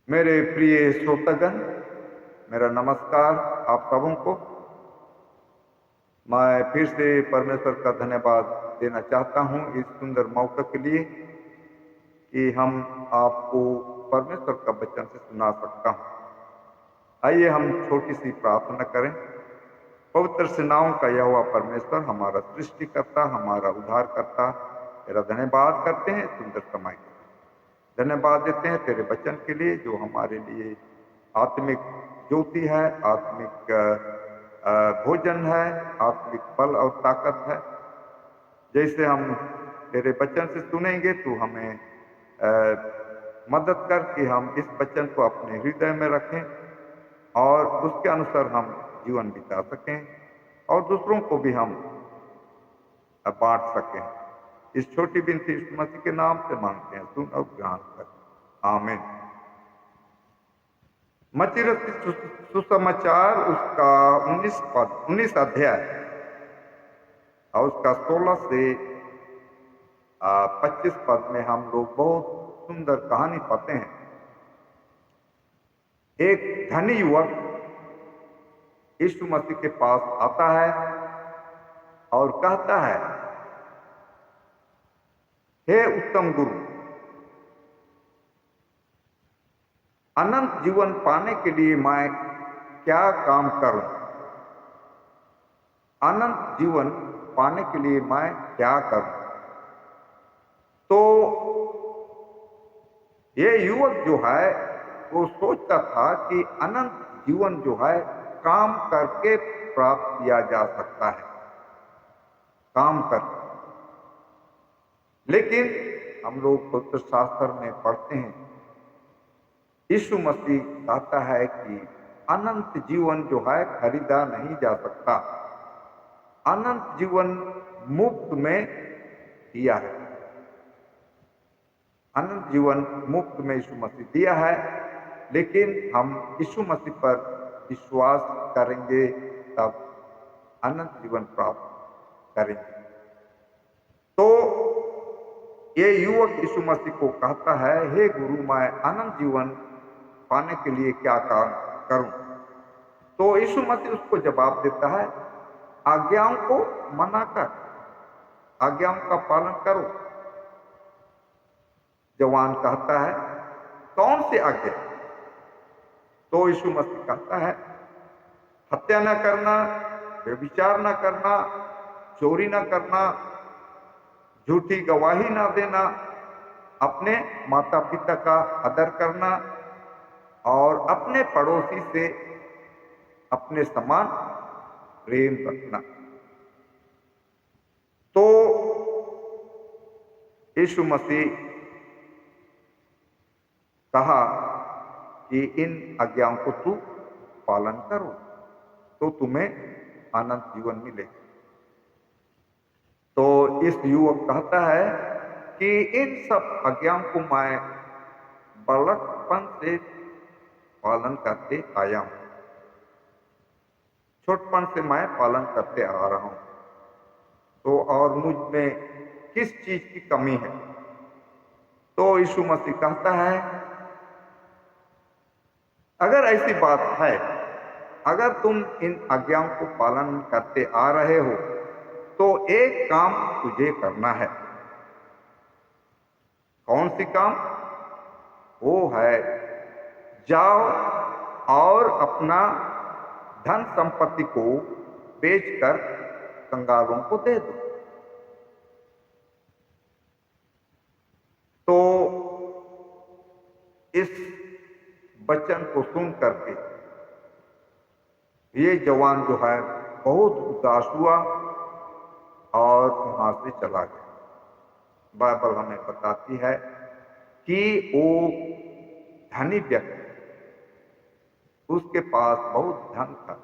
मेरे प्रिय श्रोतागण, मेरा नमस्कार आप सबों को। मैं फिर से परमेश्वर का धन्यवाद देना चाहता हूं इस सुंदर मौके के लिए कि हम आपको परमेश्वर का वचन से सुना सकता हूं। आइए हम छोटी सी प्रार्थना करें। पवित्र सेनाओं का यहोवा परमेश्वर, हमारा सृष्टिकर्ता, हमारा उद्धारकर्ता, तेरा धन्यवाद करते हैं सुंदर समय के लिए। धन्यवाद देते हैं तेरे वचन के लिए जो हमारे लिए आत्मिक ज्योति है, आत्मिक भोजन है, आत्मिक बल और ताकत है। जैसे हम तेरे वचन से सुनेंगे तो हमें मदद कर कि हम इस वचन को अपने हृदय में रखें और उसके अनुसार हम जीवन बिता सकें और दूसरों को भी हम बांट सकें। इस छोटी बिनती यीशु मसीह के नाम से मांगते हैं, सुन और ग्रहण कर, आमीन। मत्ती रचित सुसमाचार उसका 19 अध्याय और उसका 16 से 25 पद में हम लोग बहुत सुंदर कहानी पाते हैं। एक धनी युवक यीशु मसीह के पास आता है और कहता है, हे उत्तम गुरु, अनंत जीवन पाने के लिए मैं क्या काम करूं? अनंत जीवन पाने के लिए मैं क्या करूं? तो ये युवक जो है वो सोचता था कि अनंत जीवन जो है काम करके प्राप्त किया जा सकता है, काम कर। लेकिन हम लोग पवित्र शास्त्र में पढ़ते हैं, यीशु मसीह कहता है कि अनंत जीवन जो है खरीदा नहीं जा सकता, अनंत जीवन मुफ्त में दिया है। अनंत जीवन मुफ्त में यीशु मसीह दिया है, लेकिन हम यीशु मसीह पर विश्वास करेंगे तब अनंत जीवन प्राप्त करेंगे। तो ये युवक यीशु मसीह को कहता है, हे गुरु, मैं अनंत जीवन पाने के लिए क्या काम करूं? तो यीशु मसीह उसको जवाब देता है, आज्ञाओं को मना कर, आज्ञाओं का पालन करो। जवान कहता है, कौन सी आज्ञा? तो यीशु मसीह कहता है, हत्या न करना, व्यभिचार न करना, चोरी न करना, झूठी गवाही न देना, अपने माता पिता का आदर करना और अपने पड़ोसी से अपने समान प्रेम रखना। तो यीशु मसीह कहा कि इन आज्ञाओं को तू पालन करो तो तुम्हें अनंत जीवन मिलेगा। तो इस युवक कहता है कि इन सब आज्ञाओं को मैं बालकपन से पालन करते आया हूं, छोटपन से मैं पालन करते आ रहा हूं। तो और मुझ में किस चीज की कमी है? तो यीशु मसीह कहता है, अगर ऐसी बात है, अगर तुम इन आज्ञाओं को पालन करते आ रहे हो तो एक काम तुझे करना है। कौन सी काम? वो है, जाओ और अपना धन संपत्ति को बेचकर कंगालों को दे दो। तो इस वचन को सुन करके ये जवान जो है बहुत उदास हुआ और वहां से चला गया। बाइबल हमें बताती है कि वो धनी व्यक्ति, उसके पास बहुत धन था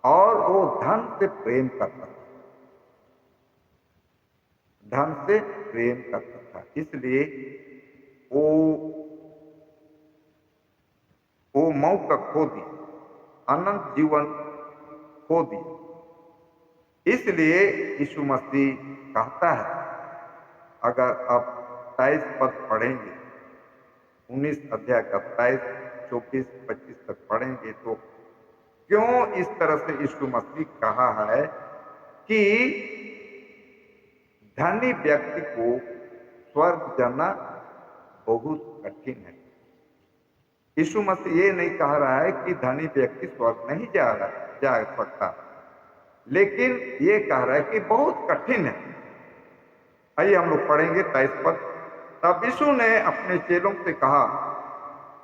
और वो धन से प्रेम करता था, धन से प्रेम करता था, इसलिए वो मौका खो दी, अनंत जीवन खो दी। इसलिए यीशु मसीह कहता है, अगर आप 23 पद पढ़ेंगे, 19 अध्याय का 23 24-25 तक पढ़ेंगे तो क्यों इस तरह से यीशु मसीह कहा है कि धनी व्यक्ति को स्वर्ग जाना बहुत कठिन है। यीशु मसीह ये नहीं कह रहा है कि धनी व्यक्ति स्वर्ग नहीं जा सकता, लेकिन ये कह रहा है कि बहुत कठिन है। आइए हम लोग पढ़ेंगे 23 पद। तब यीशु ने अपने चेलों से कहा,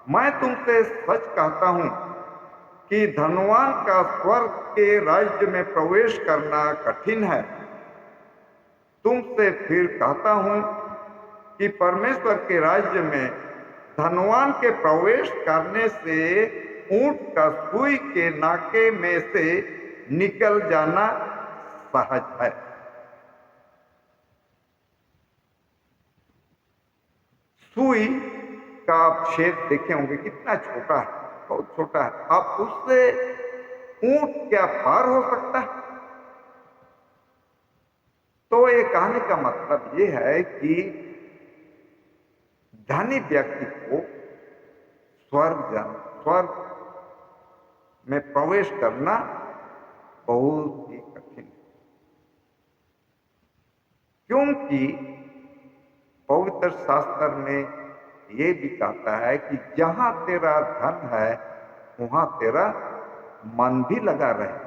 मैं तुमसे सच कहता हूं कि धनवान का स्वर्ग के राज्य में प्रवेश करना कठिन है। तुमसे फिर कहता हूं कि परमेश्वर के राज्य में धनवान के प्रवेश करने से ऊंट का सुई के नाके में से निकल जाना सहज है। सुई का आप छेद देखे होंगे, कितना छोटा है, बहुत छोटा है। अब उससे ऊंट क्या पार हो सकता है? तो ये कहने का मतलब ये है कि धनी व्यक्ति को स्वर्ग में प्रवेश करना बहुत ही कठिन है, क्योंकि पवित्र शास्त्र में ये भी कहता है कि जहां तेरा धन है वहां तेरा मन भी लगा रहे।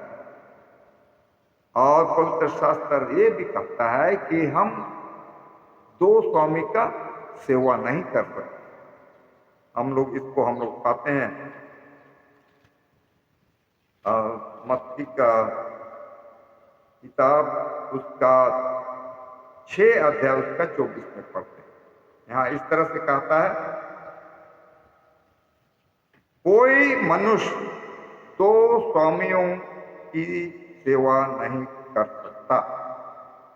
और पवित्र शास्त्र ये भी कहता है कि हम दो स्वामी का सेवा नहीं कर सकते। हम लोग पाते हैं मत्ती का किताब उसका 6 अध्याय उसका 24 में पढ़ते हैं। यहाँ इस तरह से कहता है, कोई मनुष्य दो स्वामियों की सेवा नहीं कर सकता,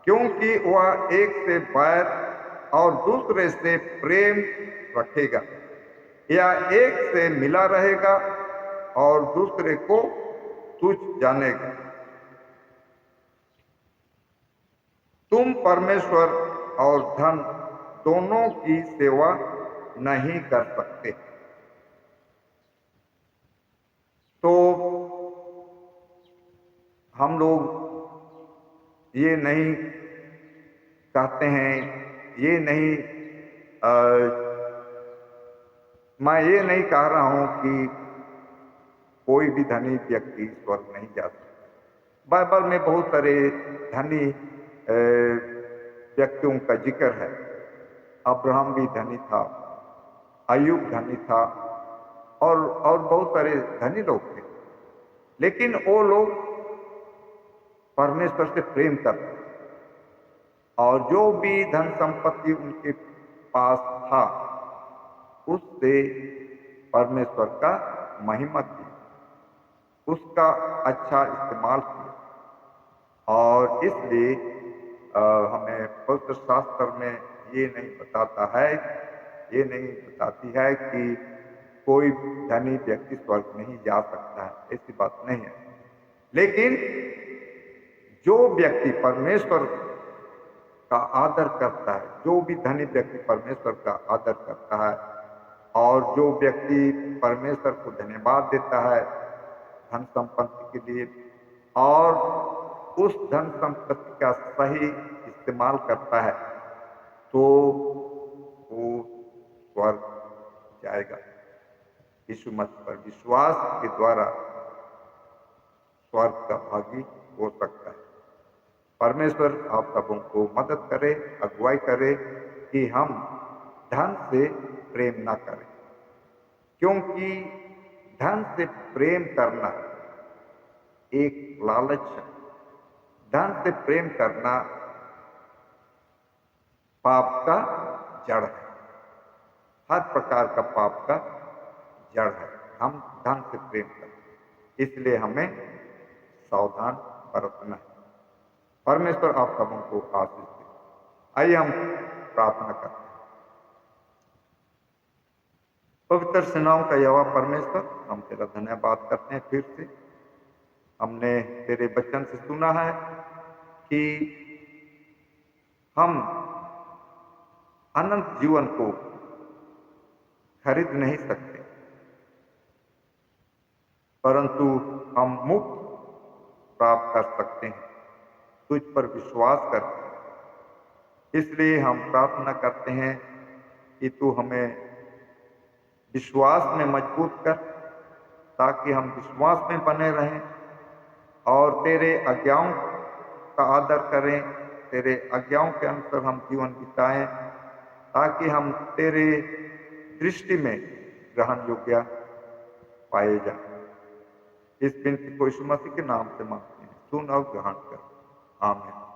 क्योंकि वह एक से बैर और दूसरे से प्रेम रखेगा, या एक से मिला रहेगा और दूसरे को तुच्छ जानेगा। तुम परमेश्वर और धन दोनों की सेवा नहीं कर सकते। तो हम लोग ये नहीं कहते हैं, ये नहीं मैं ये नहीं कह रहा हूं कि कोई भी धनी व्यक्ति स्वर्ग नहीं जा सकता। बाइबल में बहुत सारे धनी व्यक्तियों का जिक्र है। अब्राहम भी धनी था, अय्यूब धनी था, और बहुत सारे धनी लोग थे, लेकिन वो लोग परमेश्वर से प्रेम करते, और जो भी धन संपत्ति उनके पास था उससे परमेश्वर का महिमा की, उसका अच्छा इस्तेमाल किया। और इसलिए हमें पवित्र शास्त्र में ये नहीं बताती है कि कोई धनी व्यक्ति स्वर्ग नहीं जा सकता है, ऐसी बात नहीं है। लेकिन जो व्यक्ति परमेश्वर का आदर करता है, जो भी धनी व्यक्ति परमेश्वर का आदर करता है, और जो व्यक्ति परमेश्वर को धन्यवाद देता है धन संपत्ति के लिए, और उस धन संपत्ति का सही इस्तेमाल करता है, तो वो स्वर्ग जाएगा। यीशु मसीह पर विश्वास के द्वारा स्वर्ग का भागी हो सकता है। परमेश्वर आप सबों को मदद करे, अगुवाई करे कि हम धन से प्रेम ना करें, क्योंकि धन से प्रेम करना एक लालच है। धन से प्रेम करना पाप का जड़ है, हर प्रकार का पाप का जड़ है। हम धन से प्रेम करते, इसलिए हमें सावधान बरतना है। परमेश्वर आप सबों को आशीष दे। आइए हम प्रार्थना करते हैं। पवित्र सेनाओं का यहोवा परमेश्वर, हम तेरा धन्यवाद करते हैं। फिर से हमने तेरे वचन से सुना है कि हम अनंत जीवन को खरीद नहीं सकते, परंतु हम मुक्त प्राप्त कर सकते हैं तुझ पर विश्वास करके। इसलिए हम प्रार्थना करते हैं कि तू हमें विश्वास में मजबूत कर, ताकि हम विश्वास में बने रहें और तेरे आज्ञाओं का आदर करें, तेरे आज्ञाओं के अनुसार हम जीवन बिताएं, ताकि हम तेरे दृष्टि में ग्रहण योग्य पाए जाएं। इस विनती को यीशु मसीह के नाम से मांगते हैं, सुन और ग्रहण कर। आमीन।